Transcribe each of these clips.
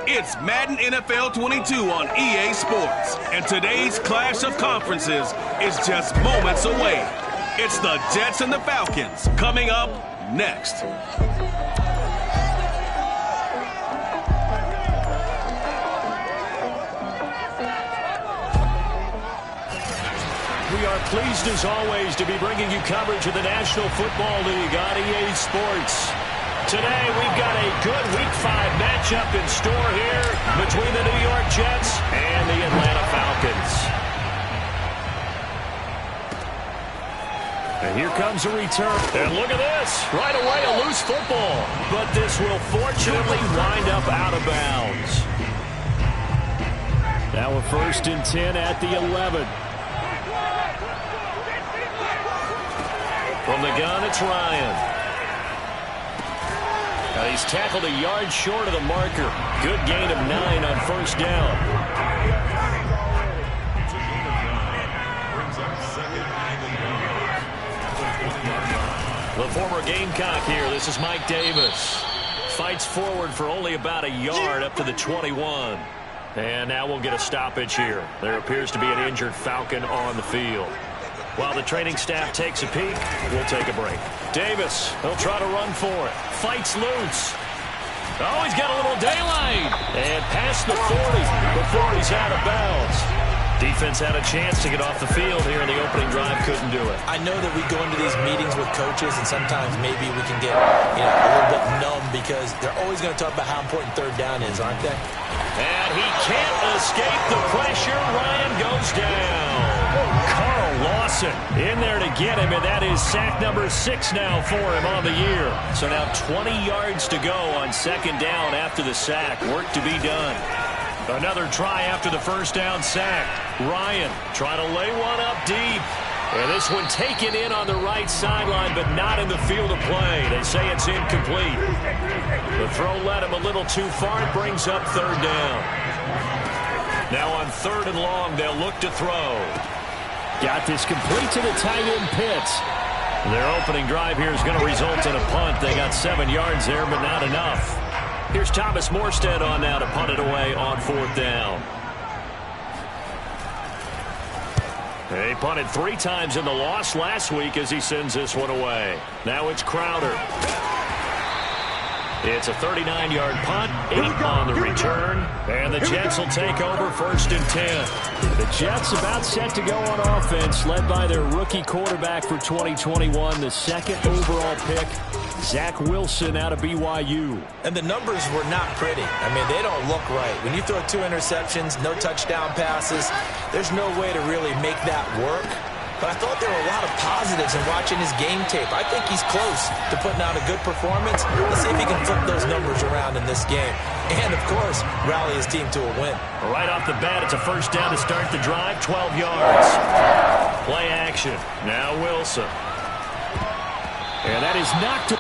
It's Madden NFL 22 on EA Sports, and today's clash of conferences is just moments away. It's the Jets and the Falcons coming up next. We are pleased as always to be bringing you coverage of the National Football League on EA Sports. Today we've got a good Week 5 matchup in store here between the New York Jets and the Atlanta Falcons. And here comes a return. And look at this. Right away a loose football. But this will fortunately wind up out of bounds. Now a 1st and 10 at the 11. From the gun, it's Ryan. He's tackled a yard short of the marker. Good gain of 9 on 1st down. The former Gamecock here. This is Mike Davis. Fights forward for only about a yard up to the 21. And now we'll get a stoppage here. There appears to be an injured Falcon on the field. While the training staff takes a peek, we'll take a break. Davis, he'll try to run for it. Fights loose. Oh, he's got a little daylight. And past the 40 before he's out of bounds. Defense had a chance to get off the field here in the opening drive. Couldn't do it. I know that we go into these meetings with coaches, and sometimes maybe we can get a little bit numb because they're always going to talk about how important 3rd down is, aren't they? And he can't escape the pressure. Ryan goes down. Carl Lawson in there to get him, and that is sack number 6 now for him on the year. So now 20 yards to go on 2nd down after the sack. Work to be done. Another try after the 1st down sack. Ryan trying to lay one up deep. And this one taken in on the right sideline, but not in the field of play. They say it's incomplete. The throw led him a little too far. It brings up 3rd down. Now on 3rd and long, they'll look to throw. Got this complete to the tight end Pitts. Their opening drive here is going to result in a punt. They got 7 yards there, but not enough. Here's Thomas Morstead on now to punt it away on 4th down. He punted 3 times in the loss last week as he sends this one away. Now it's Crowder. It's a 39-yard punt, 8 on the return, and the Jets will take over 1st and 10. The Jets about set to go on offense, led by their rookie quarterback for 2021, the 2nd overall pick, Zach Wilson out of BYU. And the numbers were not pretty. I mean, they don't look right. When you throw 2 interceptions, no touchdown passes, there's no way to really make that work. But I thought there were a lot of positives in watching his game tape. I think he's close to putting out a good performance. Let's see if he can flip those numbers around in this game. And, of course, rally his team to a win. Right off the bat, it's a 1st down to start the drive, 12 yards. Play action. Now Wilson. And that is knocked.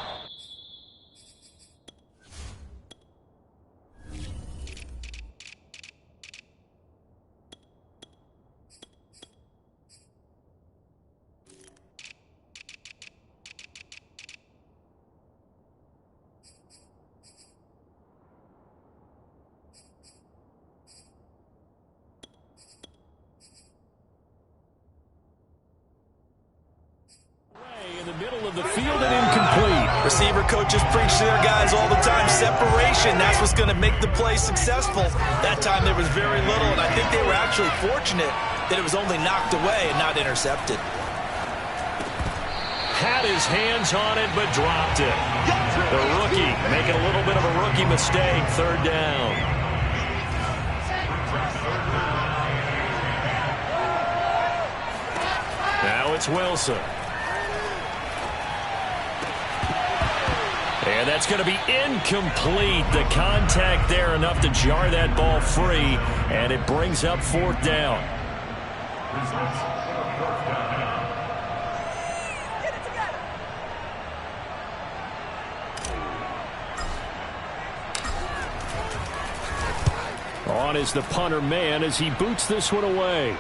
Middle of the field and incomplete. Receiver coaches preach to their guys all the time. Separation, that's what's going to make the play successful. That time there was very little, and I think they were actually fortunate that it was only knocked away and not intercepted. Had his hands on it, but dropped it. The rookie making a little bit of a rookie mistake. 3rd down. Now it's Wilson. And that's going to be incomplete. The contact there enough to jar that ball free, and it brings up 4th down. On is the punter man as he boots this one away.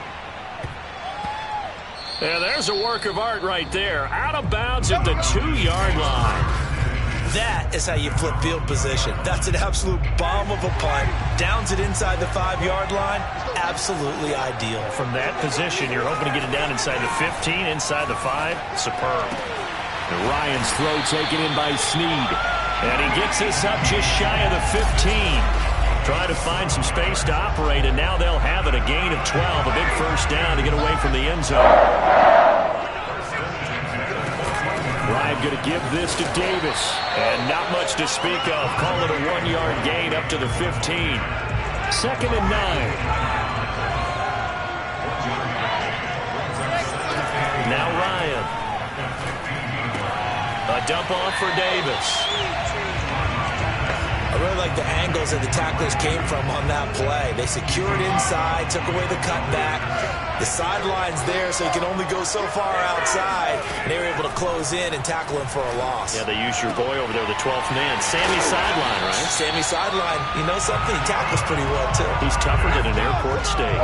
And there's a work of art right there. Out of bounds at the 2-yard line. That is how you flip field position. That's an absolute bomb of a punt. Downs it inside the 5-yard line. Absolutely ideal. From that position, you're hoping to get it down inside the 15, inside the 5. Superb. And Ryan's throw taken in by Snead. And he gets this up just shy of the 15. Trying to find some space to operate, and now they'll have it. A gain of 12, a big first down to get away from the end zone. Ryan going to give this to Davis. And not much to speak of. Call it a 1-yard gain up to the 15. 2nd and 9. Now Ryan. A dump off for Davis. I really like the angles that the tacklers came from on that play. They secured inside, took away the cutback. The sideline's there, so he can only go so far outside. And they were able to close in and tackle him for a loss. Yeah, they used your boy over there, the 12th man. Sammy Sideline, right? Sammy Sideline. You know something? He tackles pretty well, too. He's tougher than an airport steak.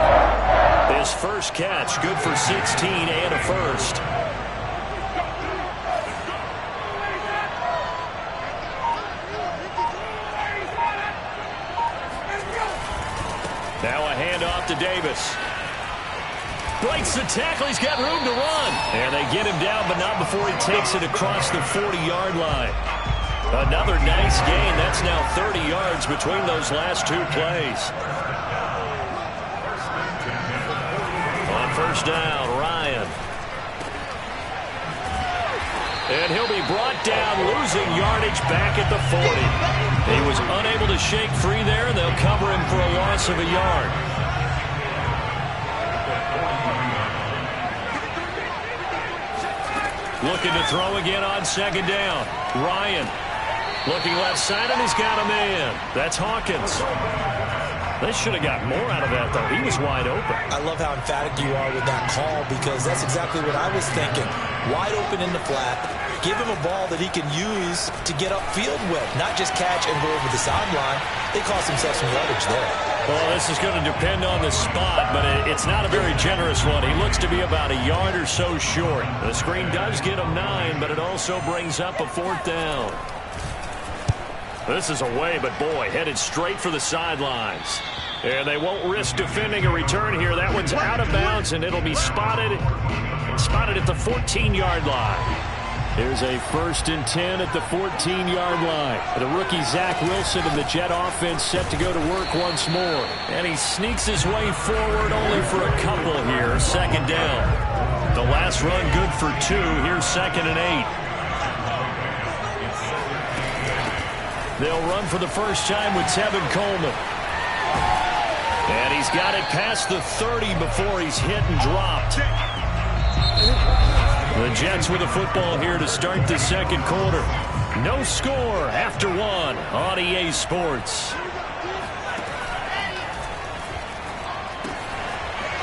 His first catch, good for 16 and a first. Now a handoff to Davis. Breaks the tackle. He's got room to run. And they get him down, but not before he takes it across the 40-yard line. Another nice gain. That's now 30 yards between those last two plays. On first down, Ryan. And he'll be brought down, losing yardage back at the 40. He was unable to shake free there, and they'll cover him for a loss of a yard. Looking to throw again on 2nd down. Ryan looking left side, and he's got a man. That's Hawkins. They should have got more out of that, though. He was wide open. I love how emphatic you are with that call, because that's exactly what I was thinking. Wide open in the flat. Give him a ball that he can use to get upfield with, not just catch and go over the sideline. They cost themselves some yardage there. Well, this is going to depend on the spot, but it's not a very generous one. He looks to be about a yard or so short. The screen does get him 9, but it also brings up a 4th down. This is away, but boy, headed straight for the sidelines. And they won't risk defending a return here. That one's out of bounds, and it'll be spotted at the 14-yard line. Here's a 1st and 10 at the 14-yard line. The rookie Zach Wilson and the Jet offense set to go to work once more. And he sneaks his way forward only for a couple here. 2nd down. The last run good for 2. Here's 2nd and 8. They'll run for the first time with Tevin Coleman. And he's got it past the 30 before he's hit and dropped. The Jets with the football here to start the 2nd quarter. No score after 1 on EA Sports.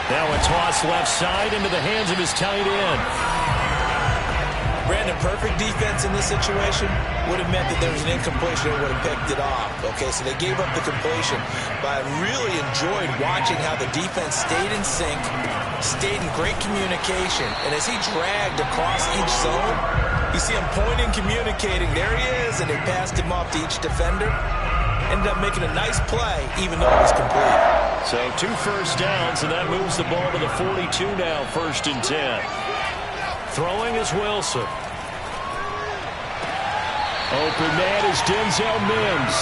Now a toss left side into the hands of his tight end. Brandon, perfect defense in this situation would have meant that there was an incompletion and would have picked it off. Okay, so they gave up the completion, but I really enjoyed watching how the defense stayed in sync, stayed in great communication, and as he dragged across each zone, you see him pointing, communicating. There he is, and they passed him off to each defender. Ended up making a nice play, even though it was complete. So 2 first downs, and that moves the ball to the 42 now, 1st and 10. Throwing is Wilson. Open man is Denzel Mims.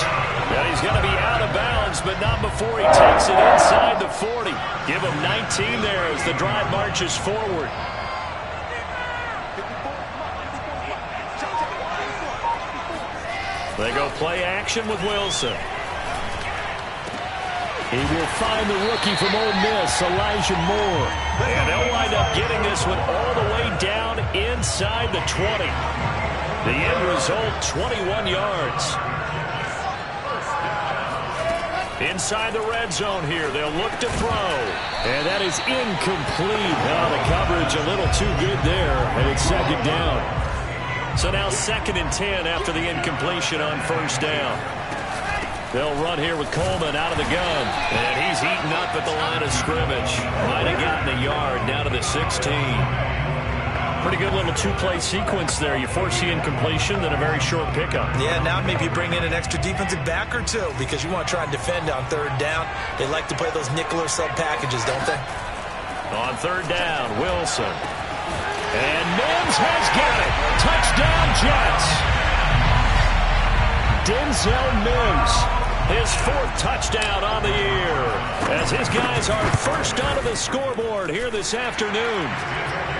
Now he's going to be out of bounds, but not before he takes it inside the 40. Give him 19 there as the drive marches forward. They go play action with Wilson. He will find the rookie from Ole Miss, Elijah Moore. And they'll wind up getting this one all the way down inside the 20. The end result, 21 yards. Inside the red zone here, they'll look to throw. And that is incomplete. Now the coverage a little too good there, and it's 2nd down. So now 2nd and 10 after the incompletion on first down. They'll run here with Coleman out of the gun. And he's eaten up at the line of scrimmage. Might have gotten a yard down to the 16. pretty good little two-play sequence there. You force the incompletion, then a very short pickup. Yeah, now maybe you bring in an extra defensive back or two because you want to try and defend on third down. They like to play those nickel or sub packages, don't they? On third down, Wilson. And Mims has got it. Touchdown, Jets. Denzel Mims, his 4th touchdown on the year, as his guys are first onto the scoreboard here this afternoon.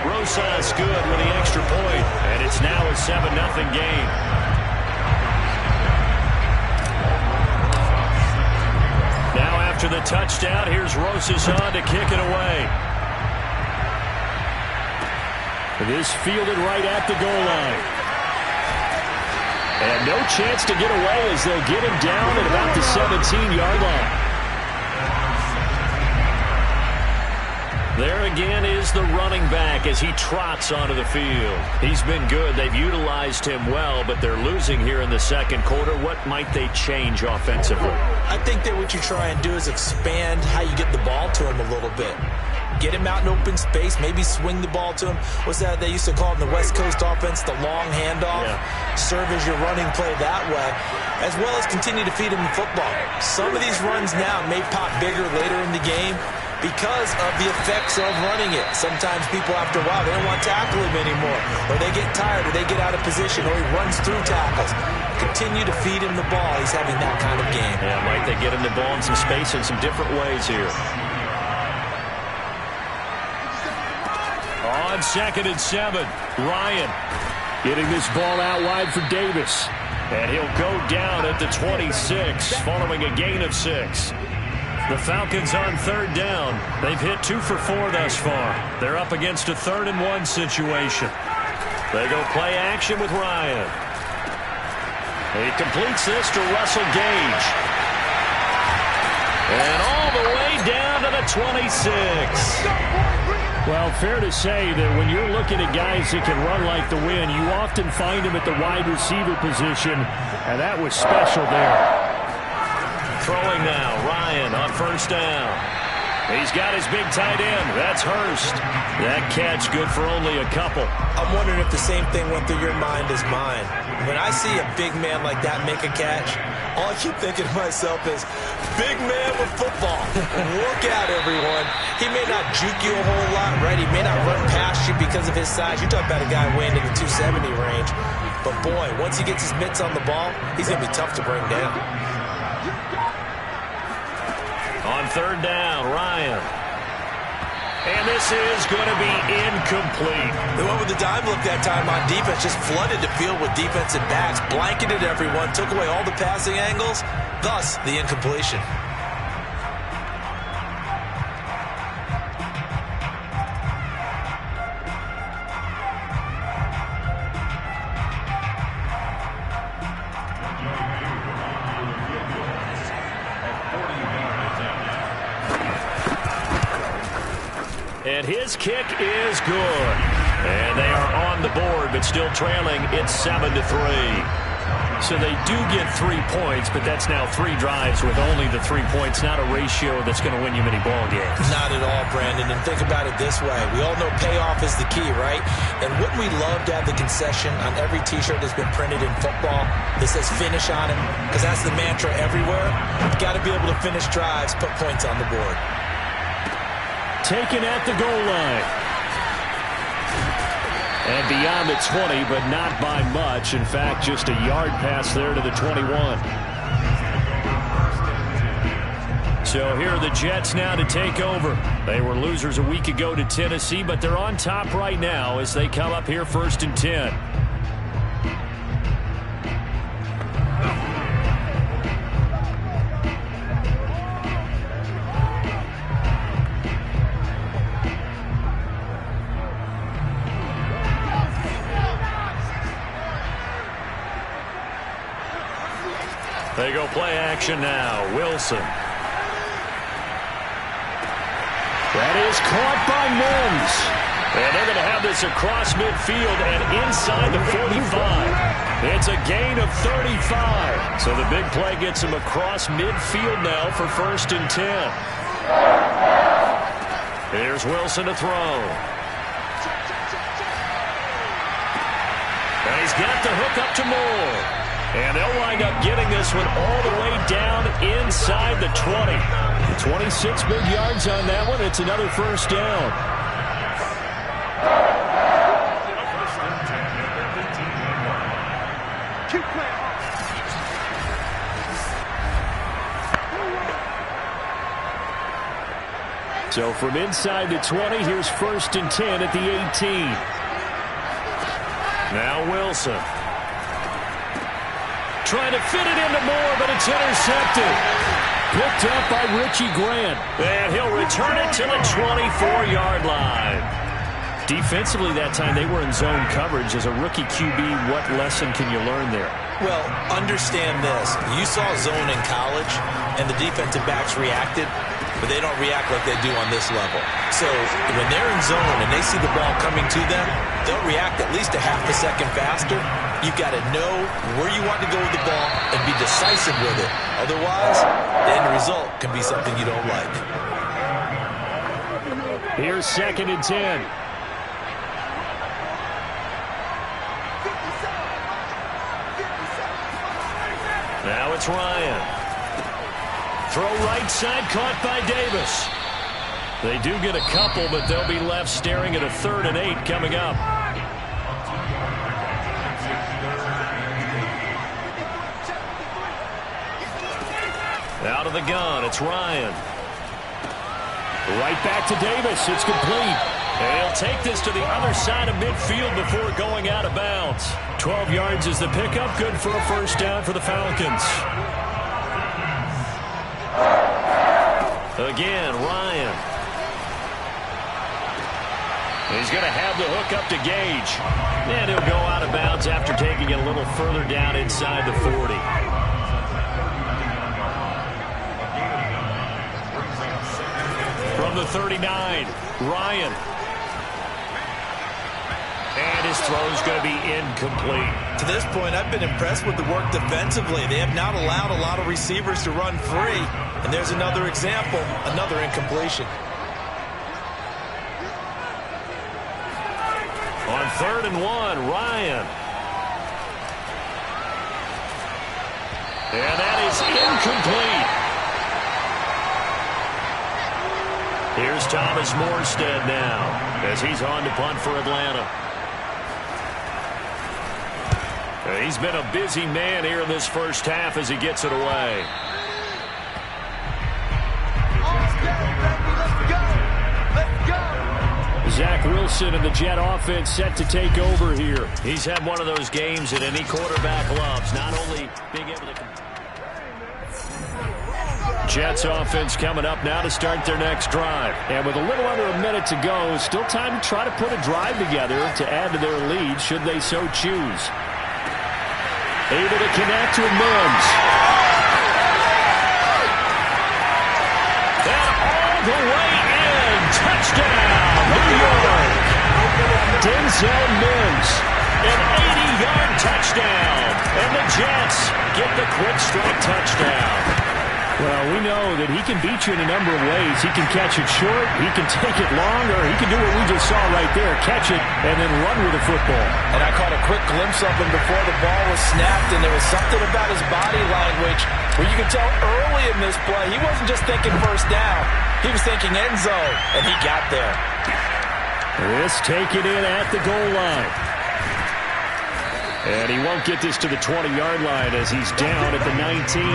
Rosas good with the extra point, and it's now a 7-0 game. Now after the touchdown, here's Rosas on to kick it away. This fielded right at the goal line. And no chance to get away as they'll get him down at about the 17-yard line. There again is the running back as he trots onto the field. He's been good. They've utilized him well, but they're losing here in the second quarter. What might they change offensively? I think that what you try and do is expand how you get the ball to him a little bit. Get him out in open space, maybe swing the ball to him. What's that they used to call in the West Coast offense, the long handoff? Yeah. Serve as your running play that way, as well as continue to feed him the football. Some of these runs now may pop bigger later in the game because of the effects of running it. Sometimes people, after a while, they don't want to tackle him anymore, or they get tired, or they get out of position, or he runs through tackles. Continue to feed him the ball. He's having that kind of game. Yeah, might they get him the ball in some space in some different ways here. On 2nd and 7, Ryan getting this ball out wide for Davis. And he'll go down at the 26 following a gain of 6. The Falcons on third down. They've hit 2 for 4 thus far. They're up against a 3rd and 1 situation. They go play action with Ryan. He completes this to Russell Gage. And all the way down to the 26. Well, fair to say that when you're looking at guys that can run like the wind, you often find them at the wide receiver position, and that was special there. Throwing now, Ryan on first down. He's got his big tight end. That's Hurst. That catch good for only a couple. I'm wondering if the same thing went through your mind as mine. When I see a big man like that make a catch, all I keep thinking to myself is, big man with football. Look out, everyone. He may not juke you a whole lot, right? He may not run past you because of his size. You're talking about a guy weighing in the 270 range. But, boy, once he gets his mitts on the ball, he's going to be tough to bring down. On third down, Ryan. And this is going to be incomplete. They went with the dime look that time on defense, just flooded the field with defensive backs, blanketed everyone, took away all the passing angles, thus the incompletion. And his kick is good. And they are on the board, but still trailing. It's 7-3. So they do get 3 points, but that's now 3 drives with only the 3 points. Not a ratio that's going to win you many ball games. Not at all, Brandon. And think about it this way. We all know payoff is the key, right? And wouldn't we love to have the concession on every T-shirt that's been printed in football that says finish on it? Because that's the mantra everywhere. You've got to be able to finish drives, put points on the board. Taken at the goal line. And beyond the 20, but not by much. In fact, just a yard pass there to the 21. So here are the Jets now to take over. They were losers a week ago to Tennessee, but they're on top right now as they come up here 1st and 10. They go play action now. Wilson. That is caught by Mims. And they're going to have this across midfield and inside the 45. It's a gain of 35. So the big play gets him across midfield now for 1st and 10. Here's Wilson to throw. And he's got the hook up to Moore. And they'll wind up getting this one all the way down inside the 20. 26 big yards on that one. It's another first down. So from inside the 20, here's 1st and 10 at the 18. Now Wilson. Trying to fit it into Moore, but it's intercepted. Picked up by Richie Grant. And he'll return it to the 24-yard line. Defensively that time, they were in zone coverage. As a rookie QB, what lesson can you learn there? Well, understand this. You saw zone in college, and the defensive backs reacted, but they don't react like they do on this level. So when they're in zone and they see the ball coming to them, they'll react at least a half a second faster. You've got to know where you want to go with the ball and be decisive with it. Otherwise, the end result can be something you don't like. Here's 2nd and 10. Now it's Ryan. Throw right side, caught by Davis. They do get a couple, but they'll be left staring at a 3rd and 8 coming up. Out of the gun, it's Ryan. Right back to Davis. It's complete. And he'll take this to the other side of midfield before going out of bounds. 12 yards is the pickup. Good for a first down for the Falcons. Again, Ryan. He's going to have the hook up to Gage. And he'll go out of bounds after taking it a little further down inside the 40. From the 39, Ryan. And his throw's going to be incomplete. To this point, I've been impressed with the work defensively. They have not allowed a lot of receivers to run free. And there's another example, another incompletion. On 3rd and 1, Ryan. And that is incomplete. Here's Thomas Morstead now as he's on to punt for Atlanta. He's been a busy man here in this first half as he gets it away. Zach Wilson and the Jet offense set to take over here. He's had one of those games that any quarterback loves, not only being able to... Jets offense coming up now to start their next drive. And with a little under a minute to go, still time to try to put a drive together to add to their lead should they so choose. Able to connect with Mims. And all the way in. Touchdown, New York. Denzel Mims. An 80-yard touchdown. And the Jets get the quick strike touchdown. Well, we know that he can beat you in a number of ways. He can catch it short, he can take it long, or he can do what we just saw right there, catch it and then run with the football. And I caught a quick glimpse of him before the ball was snapped, and there was something about his body language where you could tell early in this play he wasn't just thinking first down. He was thinking end zone, and he got there. This taken in at the goal line. And he won't get this to the 20-yard line as he's down at the 19.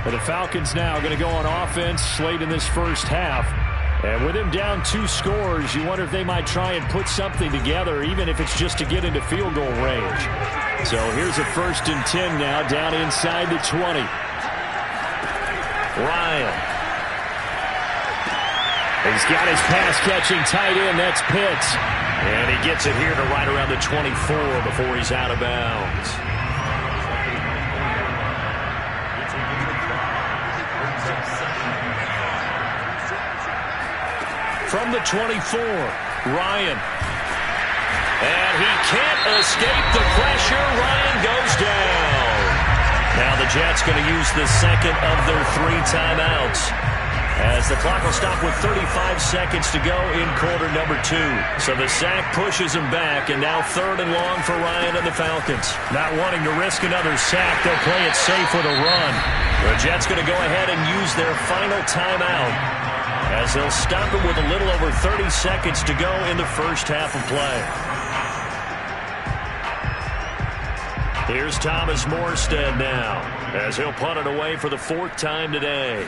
Well, the Falcons now going to go on offense late in this first half. And with him down 2 scores, you wonder if they might try and put something together, even if it's just to get into field goal range. So here's a 1st and 10 now down inside the 20. Ryan. He's got his pass-catching tight end. That's Pitts. And he gets it here to right around the 24 before he's out of bounds. From the 24, Ryan. And he can't escape the pressure. Ryan goes down. Now the Jets going to use the second of their 3 timeouts. as the clock will stop with 35 seconds to go in quarter number 2. So the sack pushes him back, and now 3rd and long for Ryan and the Falcons. Not wanting to risk another sack, they'll play it safe with a run. The Jets going to go ahead and use their final timeout, as they'll stop it with a little over 30 seconds to go in the first half of play. Here's Thomas Morstead now, as he'll punt it away for the 4th time today.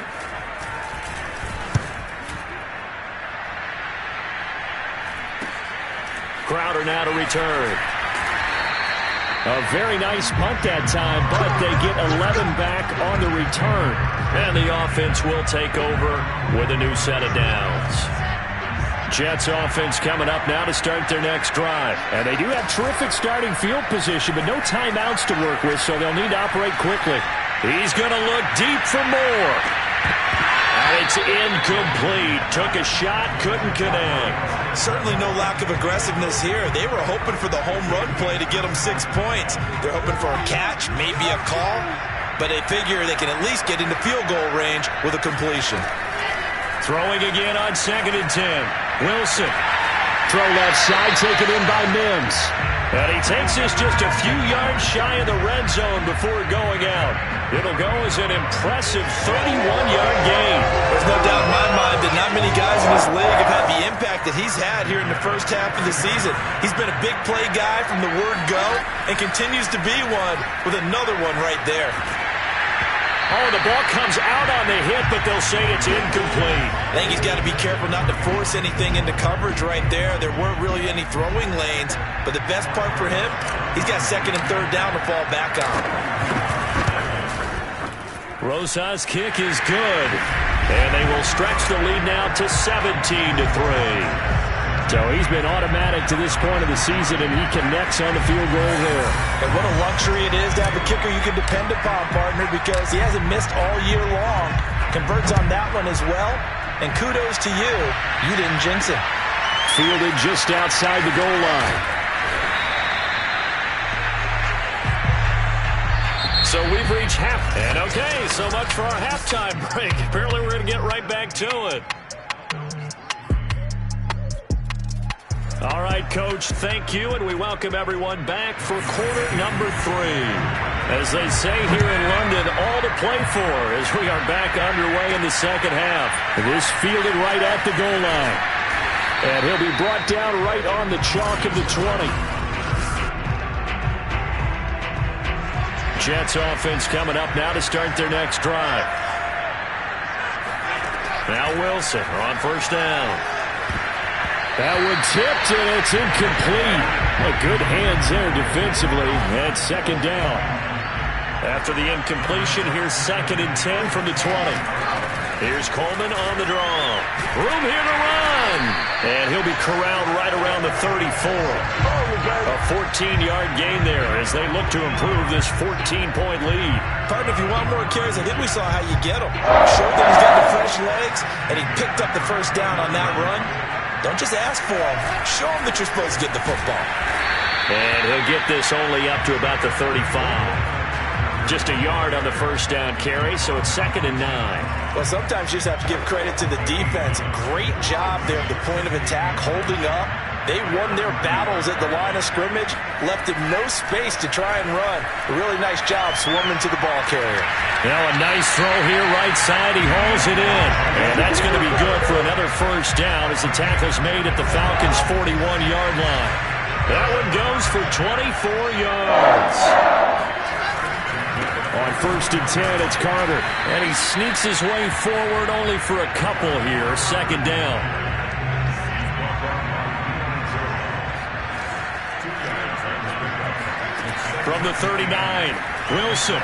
Crowder now to return. A very nice punt that time, but they get 11 back on the return. And the offense will take over with a new set of downs. Jets offense coming up now to start their next drive. And they do have terrific starting field position, but no timeouts to work with, so they'll need to operate quickly. He's going to look deep for more. And it's incomplete. Took a shot, couldn't connect. Certainly no lack of aggressiveness here. They were hoping for the home run play to get them 6 points. They're hoping for a catch, maybe a call, but they figure they can at least get into field goal range with a completion. Throwing again on 2nd and 10. Wilson. Throw left side, taken in by Mims. And he takes this just a few yards shy of the red zone before going out. It'll go as an impressive 31-yard gain. There's no doubt in my mind that not many guys in this league have had the impact that he's had here in the first half of the season. He's been a big play guy from the word go and continues to be one with another one right there. Oh, the ball comes out on the hit, but they'll say it's incomplete. I think he's got to be careful not to force anything into coverage right there. There weren't really any throwing lanes, but the best part for him, he's got 2nd and 3rd down to fall back on. Rosas' kick is good, and they will stretch the lead now to 17-3. So he's been automatic to this point of the season, and he connects on the field goal there. And what a luxury it is to have a kicker you can depend upon, partner, because he hasn't missed all year long. Converts on that one as well, and kudos to you. You didn't jinx it. Fielded just outside the goal line. So we've reached half. And okay, so much for our halftime break. Apparently we're going to get right back to it. All right, Coach, thank you, and we welcome everyone back for quarter number 3. As they say here in London, all to play for as we are back underway in the second half. This fielded right at the goal line. And he'll be brought down right on the chalk of the 20. Jets offense coming up now to start their next drive. Now Wilson on 1st down. That one tipped, and it's incomplete. Good hands there defensively. And 2nd down. After the incompletion, here's 2nd and 10 from the 20. Here's Coleman on the draw. Room here to run. And he'll be corralled right around the 34. A 14-yard gain there as they look to improve this 14-point lead. Partner, if you want more carries, I think we saw how you get them. Showed that he's got the fresh legs, and he picked up the 1st down on that run. Don't just ask for him. Show him that you're supposed to get the football. And he'll get this only up to about the 35. Just a yard on the 1st down carry, so it's 2nd and 9. Well, sometimes you just have to give credit to the defense. Great job there at the point of attack, holding up. They won their battles at the line of scrimmage, left him no space to try and run. A really nice job swarming to the ball carrier. Now a nice throw here, right side. He hauls it in. And that's going to be good for another 1st down as the tackle's made at the Falcons' 41-yard line. That one goes for 24 yards. On 1st and 10, it's Carter. And he sneaks his way forward only for a couple here. 2nd down. From the 39, Wilson.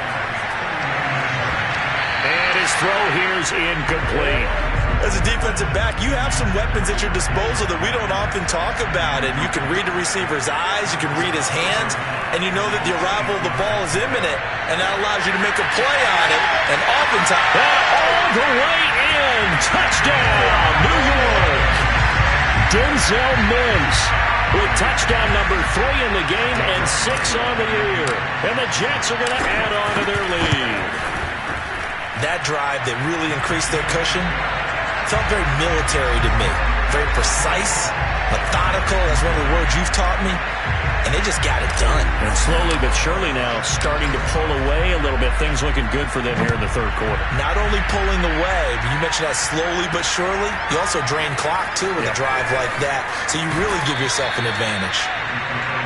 And his throw here is incomplete. As a defensive back, you have some weapons at your disposal that we don't often talk about. And you can read the receiver's eyes, you can read his hands, and you know that the arrival of the ball is imminent, and that allows you to make a play on it. And oftentimes, all the way in. Touchdown, New York. Denzel Mims with touchdown number 3 in the game and 6 on the year. And the Jets are going to add on to their lead. That drive that really increased their cushion, felt very military to me. Very precise, methodical. That's one of the words you've taught me. And they just got it done. And slowly but surely now starting to pull away a little bit. Things looking good for them here in the third quarter. Not only pulling away, but you mentioned that slowly but surely. You also drain clock, too, with a drive like that. So you really give yourself an advantage.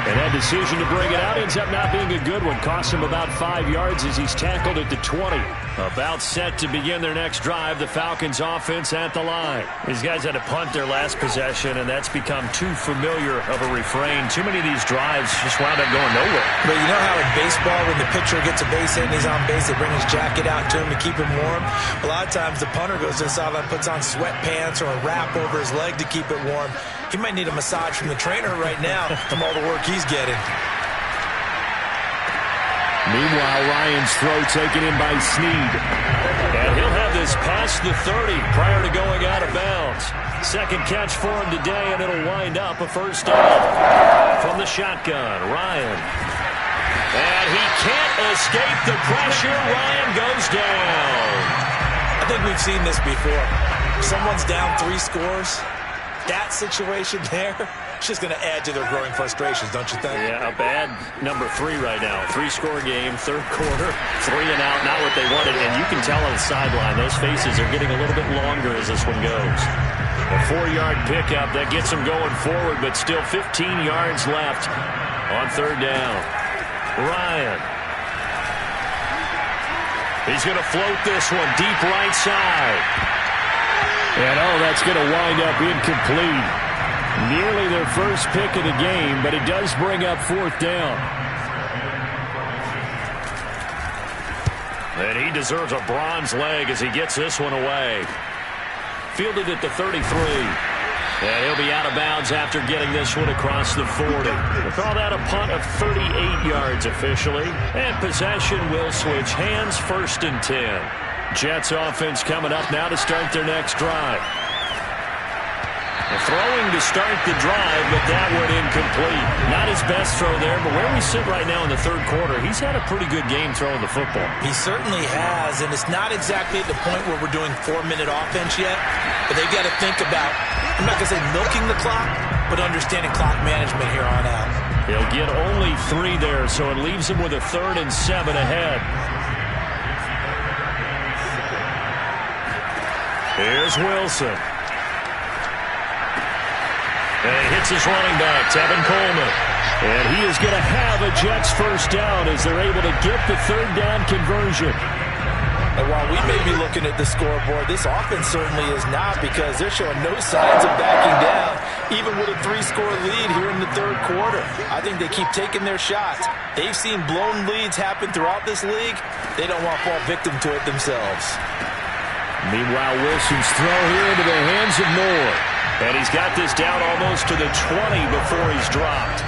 And that decision to bring it out ends up not being a good one. Costs him about 5 yards as he's tackled at the 20. About set to begin their next drive. The Falcons offense at the line. These guys had to punt their last possession, and that's become too familiar of a refrain. Too many of these drives just wound up going nowhere. But you know how in baseball, when the pitcher gets a base hit and he's on base, they bring his jacket out to him to keep him warm? A lot of times the punter goes to the sideline, puts on sweatpants or a wrap over his leg to keep it warm. He might need a massage from the trainer right now from all the work he's getting. Meanwhile, Ryan's throw taken in by Snead. And he'll have this past the 30 prior to going out of bounds. Second catch for him today, and it'll wind up a first down. From the shotgun, Ryan. And he can't escape the pressure. Ryan goes down. I think we've seen this before. Someone's down 3 scores. That situation there, it's just going to add to their growing frustrations, don't you think? Yeah, a bad number 3 right now. 3-score game, third quarter, 3 and out, not what they wanted. And you can tell on the sideline, those faces are getting a little bit longer as this one goes. A 4-yard pickup that gets them going forward, but still 15 yards left on third down. Ryan. He's going to float this one deep right side. And, that's going to wind up incomplete. Nearly their first pick of the game, but it does bring up fourth down. And he deserves a bronze leg as he gets this one away. Fielded at the 33. And he'll be out of bounds after getting this one across the 40. We'll call that a punt of 38 yards officially. And possession will switch hands, first and 10. Jets offense coming up now to start their next drive. Throwing to start the drive, but that one incomplete. Not his best throw there, but where we sit right now in the third quarter, he's had a pretty good game throwing the football. He certainly has, and it's not exactly at the point where we're doing 4-minute offense yet, but they've got to think about, I'm not going to say milking the clock, but understanding clock management here on out. He'll get only 3 there, so it leaves him with a 3rd and 7 ahead. Here's Wilson. And he hits his running back, Tevin Coleman. And he is going to have a Jets first down as they're able to get the third down conversion. And while we may be looking at the scoreboard, this offense certainly is not, because they're showing no signs of backing down, even with a 3-score lead here in the third quarter. I think they keep taking their shots. They've seen blown leads happen throughout this league. They don't want to fall victim to it themselves. Meanwhile, Wilson's throw here into the hands of Moore. And he's got this down almost to the 20 before he's dropped.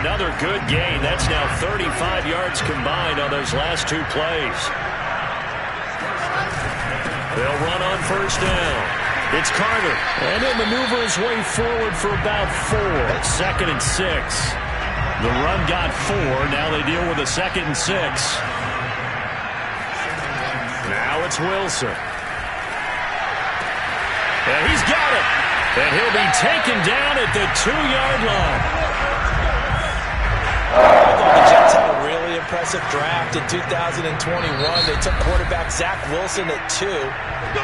Another good gain. That's now 35 yards combined on those last 2 plays. They'll run on first down. It's Carter. And he'll maneuver his way forward for about 4. 2nd and 6. The run got 4. Now they deal with a 2nd and 6. Now it's Wilson. And he's got it. And he'll be taken down at the 2-yard line. The Jets had a really impressive draft in 2021. They took quarterback Zach Wilson at 2.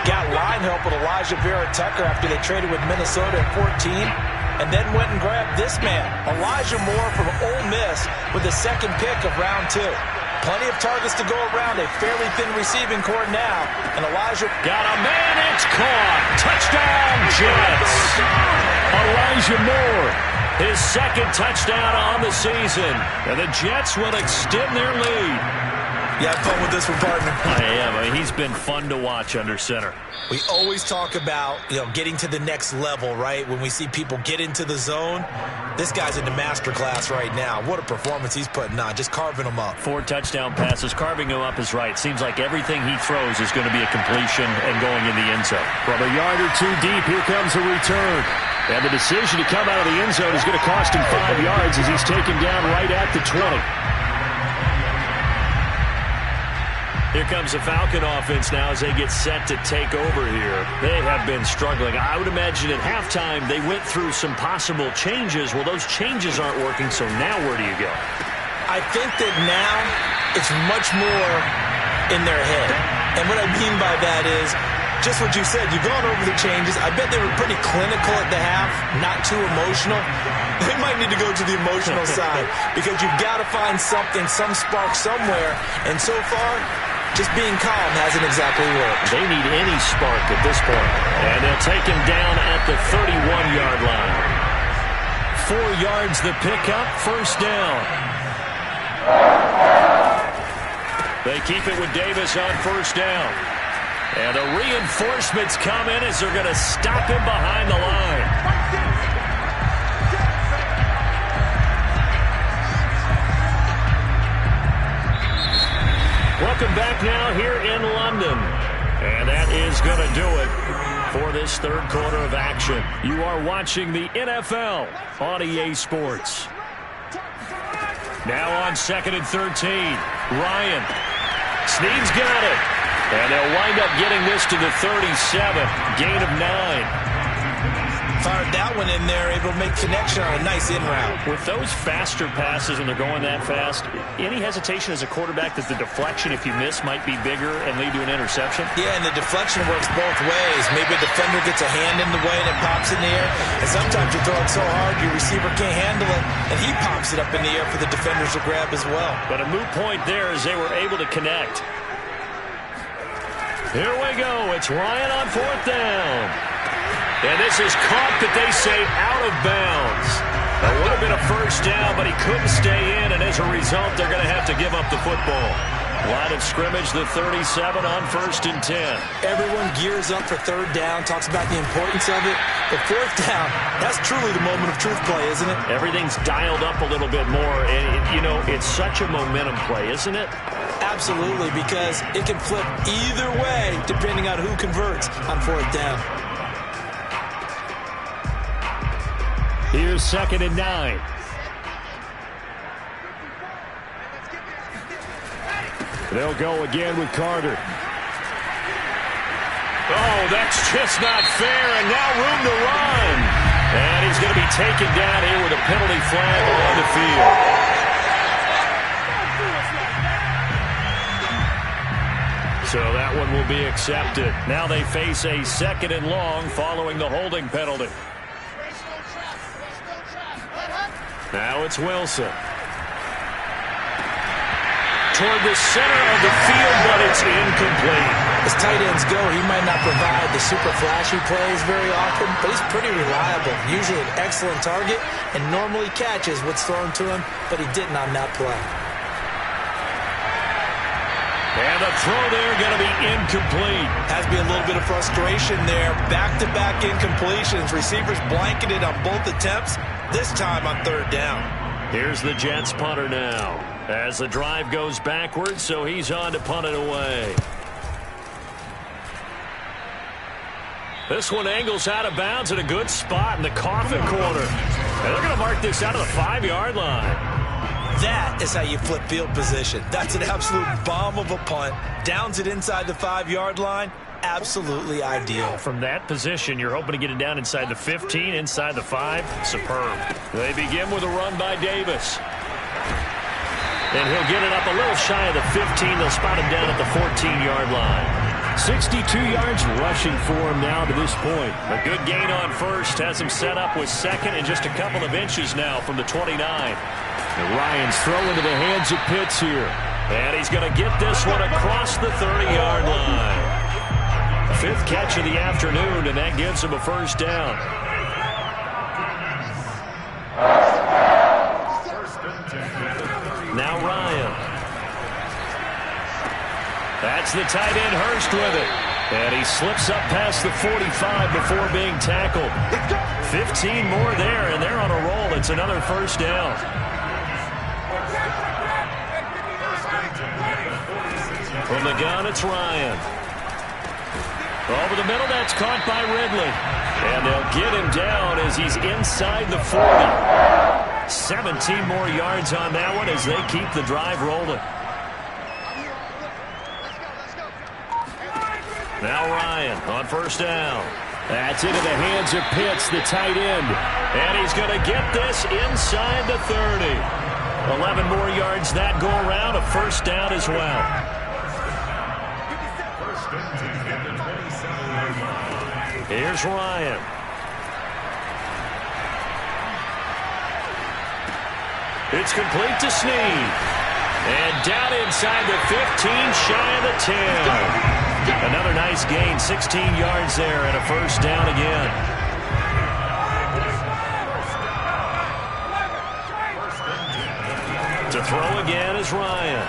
Got line help with Elijah Vera-Tucker after they traded with Minnesota at 14. And then went and grabbed this man, Elijah Moore from Ole Miss, with the 2nd pick of round 2. Plenty of targets to go around, a fairly thin receiving core now. And Elijah got a man, it's caught. Touchdown, Jets. Elijah Moore, his 2nd touchdown on the season. And the Jets will extend their lead. You have fun with this one, partner. I am. I mean, he's been fun to watch under center. We always talk about, getting to the next level, right? When we see people get into the zone. This guy's in the masterclass right now. What a performance he's putting on, just carving them up. 4 touchdown passes. Carving him up is right. Seems like everything he throws is going to be a completion and going in the end zone. From a yard or 2 deep, here comes a return. And the decision to come out of the end zone is going to cost him 5 yards as he's taken down right at the 20. Here comes the Falcon offense now as they get set to take over here. They have been struggling. I would imagine at halftime they went through some possible changes. Well, those changes aren't working, so now where do you go? I think that now it's much more in their head. And what I mean by that is just what you said. You've gone over the changes. I bet they were pretty clinical at the half, not too emotional. They might need to go to the emotional side because you've got to find something, some spark somewhere. And so far, just being calm hasn't exactly worked. They need any spark at this point. And they'll take him down at the 31-yard line. 4 yards the pickup, first down. They keep it with Davis on first down. And the reinforcements come in as they're going to stop him behind the line. Welcome back now here in London. And that is going to do it for this third quarter of action. You are watching the NFL on EA Sports. Now on 2nd and 13. Ryan. Snead's got it. And they'll wind up getting this to the 37. Gain of 9. Fired that one in there, able to make connection on a nice in route. With those faster passes when they're going that fast, any hesitation as a quarterback that the deflection, if you miss, might be bigger and lead to an interception? Yeah, and the deflection works both ways. Maybe a defender gets a hand in the way and it pops in the air. And sometimes you throw it so hard your receiver can't handle it, and he pops it up in the air for the defenders to grab as well. But a moot point there as they were able to connect. Here we go. It's Ryan on 4th down. And this is caught, that they say, out of bounds. That would have been a first down, but he couldn't stay in, and as a result, they're going to have to give up the football. Line of scrimmage, the 37 on 1st and 10. Everyone gears up for 3rd down, talks about the importance of it. But 4th down, that's truly the moment of truth play, isn't it? Everything's dialed up a little bit more, and, it's such a momentum play, isn't it? Absolutely, because it can flip either way depending on who converts on 4th down. Here's 2nd and 9. They'll go again with Carter. Oh, that's just not fair, and now room to run. And he's going to be taken down here with a penalty flag on the field. So that one will be accepted. Now they face a 2nd and long following the holding penalty. Now it's Wilson. Toward the center of the field, but it's incomplete. As tight ends go, he might not provide the super flashy plays very often, but he's pretty reliable. Usually an excellent target and normally catches what's thrown to him, but he didn't on that play. And the throw there going to be incomplete. Has to be a little bit of frustration there. Back-to-back incompletions. Receivers blanketed on both attempts, this time on 3rd down. Here's the Jets punter now. As the drive goes backwards, so he's on to punt it away. This one angles out of bounds at a good spot in the coffin corner. And they're going to mark this out of the 5-yard line. That is how you flip field position. That's an absolute bomb of a punt. Downs it inside the 5-yard line. Absolutely ideal. From that position, you're hoping to get it down inside the 15, inside the 5. Superb. They begin with a run by Davis. And he'll get it up a little shy of the 15. They'll spot him down at the 14-yard line. 62 yards rushing for him now to this point. A good gain on first. Has him set up with 2nd and just a couple of inches now from the 29. And Ryan's throw into the hands of Pitts here. And he's going to get this one across the 30-yard line. 5th catch of the afternoon, and that gives him a first down. Now Ryan. That's the tight end Hurst with it. And he slips up past the 45 before being tackled. 15 more there, and they're on a roll. It's another first down. From the gun, it's Ryan. Over the middle, that's caught by Ridley. And they'll get him down as he's inside the 40. 17 more yards on that one as they keep the drive rolling. Now Ryan on first down. That's into the hands of Pitts, the tight end. And he's going to get this inside the 30. 11 more yards that go around, a first down as well. Here's Ryan. It's complete to Snead. And down inside the 15, shy of the 10. Another nice gain, 16 yards there, and a first down again. To throw again is Ryan.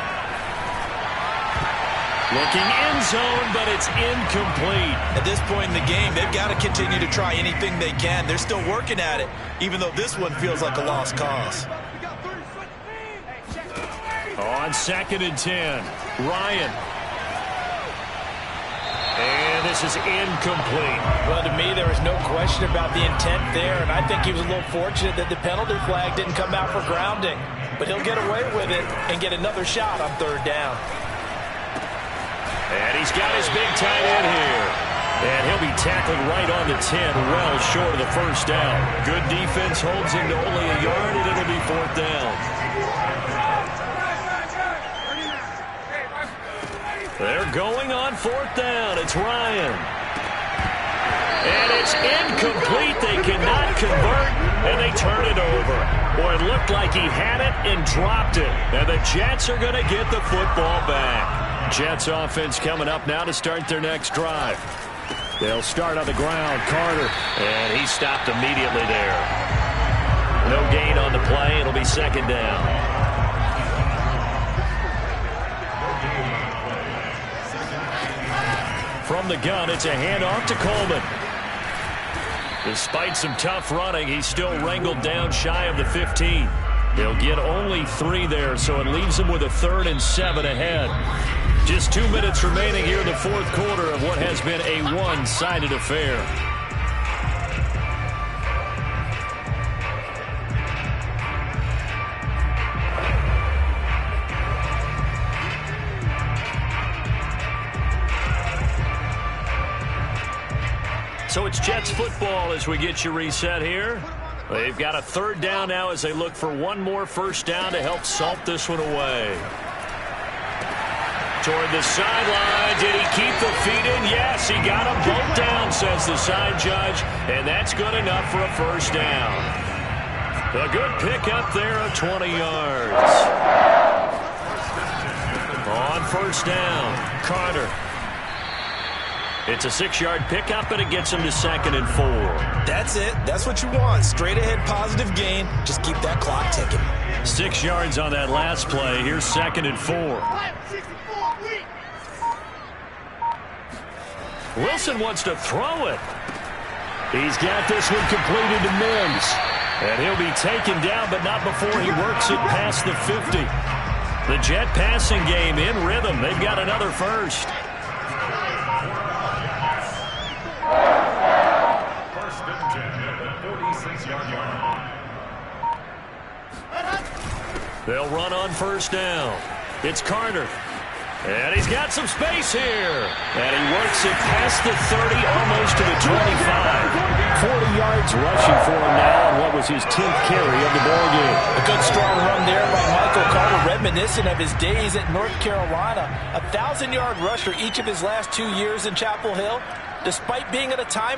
Looking end zone, but it's incomplete. At this point in the game, they've got to continue to try anything they can. They're still working at it, even though this one feels like a lost cause. On 2nd and 10, Ryan. And this is incomplete. Well, to me, there was no question about the intent there, and I think he was a little fortunate that the penalty flag didn't come out for grounding. But he'll get away with it and get another shot on 3rd down. And he's got his big tight end here. And he'll be tackled right on the 10, well short of the first down. Good defense holds him to only a yard, and it'll be 4th down. They're going on 4th down. It's Ryan. And it's incomplete. They cannot convert, and they turn it over. Boy, it looked like he had it and dropped it. And the Jets are going to get the football back. Jets offense coming up now to start their next drive. They'll start on the ground. Carter. And he stopped immediately there. No gain on the play. It'll be 2nd down. From the gun, it's a handoff to Coleman. Despite some tough running, he's still wrangled down shy of the 15. They'll get only 3 there, so it leaves them with a 3rd and 7 ahead. Just 2 minutes remaining here in the 4th quarter of what has been a one-sided affair. So it's Jets football as we get you reset here. They've got a 3rd down now as they look for one more first down to help salt this one away. Toward the sideline. Did he keep the feet in? Yes, he got them both down, says the side judge. And that's good enough for a first down. A good pickup there of 20 yards. On first down, Carter. It's a 6-yard pickup, and it gets him to 2nd and 4. That's it. That's what you want. Straight ahead positive gain. Just keep that clock ticking. 6 yards on that last play. Here's 2nd and 4. Wilson wants to throw it. He's got this one completed to Mims. And he'll be taken down, but not before he works it past the 50. The Jet passing game in rhythm. They've got another first. They'll run on first down. It's Carter. And he's got some space here. And he works it past the 30, almost to the 25. 40 yards rushing for him now on what was his 10th carry of the ballgame. A good strong run there by Michael Carter, reminiscent of his days at North Carolina. A 1,000-yard rusher each of his last 2 years in Chapel Hill. Despite being at a time